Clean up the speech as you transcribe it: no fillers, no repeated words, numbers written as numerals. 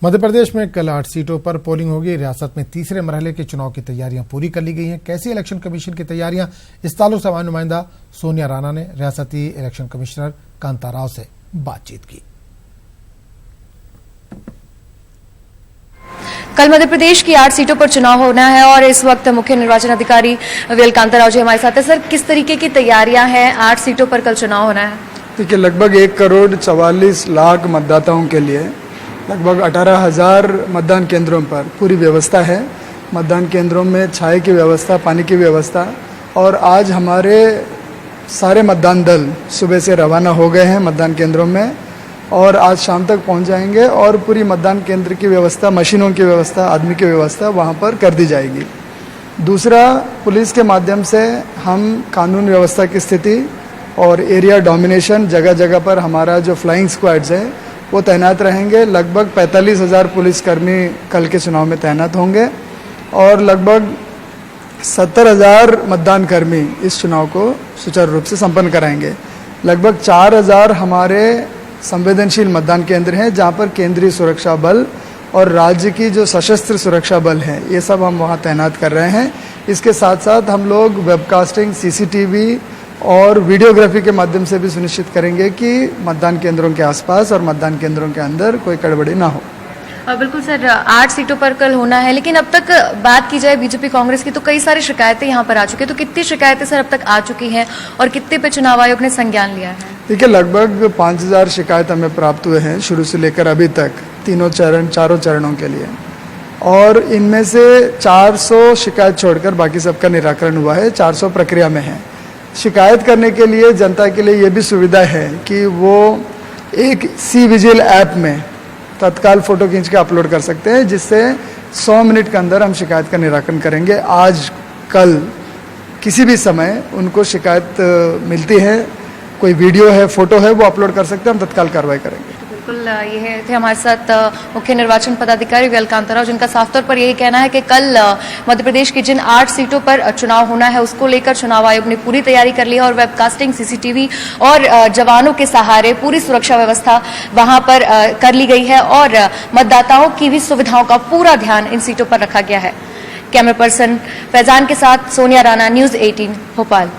मध्य प्रदेश में कल 8 सीटों पर पोलिंग होगी। रियासत में तीसरे मरहले के चुनाव की तैयारियां पूरी कर ली गई हैं। कैसी इलेक्शन कमीशन की तैयारियां, इस ताल्लुक से हमारी नुमाइंदा सोनिया राणा ने रियासती इलेक्शन कमिश्नर कांता राव से बातचीत की। कल मध्य प्रदेश की 8 सीटों पर चुनाव होना है और इस वक्त मुख्य निर्वाचन अधिकारी वीएल कांता राव जी हमारे साथ है। सर, किस तरीके की तैयारियां हैं? 8 सीटों पर कल चुनाव होना है। देखिए, लगभग 1,44,00,000 मतदाताओं के लिए लगभग 18,000 मतदान केंद्रों पर पूरी व्यवस्था है। मतदान केंद्रों में छाए की व्यवस्था, पानी की व्यवस्था, और आज हमारे सारे मतदान दल सुबह से रवाना हो गए हैं मतदान केंद्रों में और आज शाम तक पहुंच जाएंगे और पूरी मतदान केंद्र की व्यवस्था, मशीनों की व्यवस्था, आदमी की व्यवस्था वहां पर कर दी जाएगी। दूसरा, पुलिस के माध्यम से हम कानून व्यवस्था की स्थिति और एरिया डोमिनेशन, जगह जगह पर हमारा जो फ्लाइंग स्क्वाड्स है वो तैनात रहेंगे। लगभग 45,000 पुलिसकर्मी कल के चुनाव में तैनात होंगे और लगभग 70,000 मतदान कर्मी इस चुनाव को सुचारू रूप से संपन्न कराएंगे। लगभग 4,000 हमारे संवेदनशील मतदान केंद्र हैं जहां पर केंद्रीय सुरक्षा बल और राज्य की जो सशस्त्र सुरक्षा बल है ये सब हम वहां तैनात कर रहे हैं। इसके साथ साथ हम लोग वेबकास्टिंग, सीसीटीवी और वीडियोग्राफी के माध्यम से भी सुनिश्चित करेंगे कि मतदान केंद्रों के आसपास और मतदान केंद्रों के अंदर कोई गड़बड़ी ना हो। बिल्कुल सर, 8 सीटों पर कल होना है, लेकिन अब तक बात की जाए बीजेपी कांग्रेस की तो कई सारी शिकायतें यहाँ पर आ चुकी है। तो कितनी शिकायतें सर अब तक आ चुकी हैं और कितने पे चुनाव आयोग ने संज्ञान लिया है? देखिए, लगभग 5,000 शिकायत हमें प्राप्त हुए हैं शुरू से लेकर अभी तक, चारों चरणों के लिए, और इनमें से 400 शिकायत छोड़कर बाकी सबका निराकरण हुआ है। 400 प्रक्रिया में है। शिकायत करने के लिए जनता के लिए ये भी सुविधा है कि वो एक सी विजिल ऐप में तत्काल फोटो खींच के अपलोड कर सकते हैं, जिससे 100 मिनट के अंदर हम शिकायत का निराकरण करेंगे। आज कल किसी भी समय उनको शिकायत मिलती है, कोई वीडियो है, फोटो है, वो अपलोड कर सकते हैं, हम तत्काल कार्रवाई करेंगे। बिल्कुल, ये थे हमारे साथ मुख्य निर्वाचन पदाधिकारी वीएल कांता राव, जिनका साफ तौर पर यही कहना है कि कल मध्य प्रदेश की जिन 8 सीटों पर चुनाव होना है उसको लेकर चुनाव आयोग ने पूरी तैयारी कर ली है और वेबकास्टिंग, सीसीटीवी और जवानों के सहारे पूरी सुरक्षा व्यवस्था वहां पर कर ली गई है और मतदाताओं की भी सुविधाओं का पूरा ध्यान इन सीटों पर रखा गया है। कैमरा पर्सन फैजान के साथ सोनिया राणा, न्यूज़ 18 भोपाल।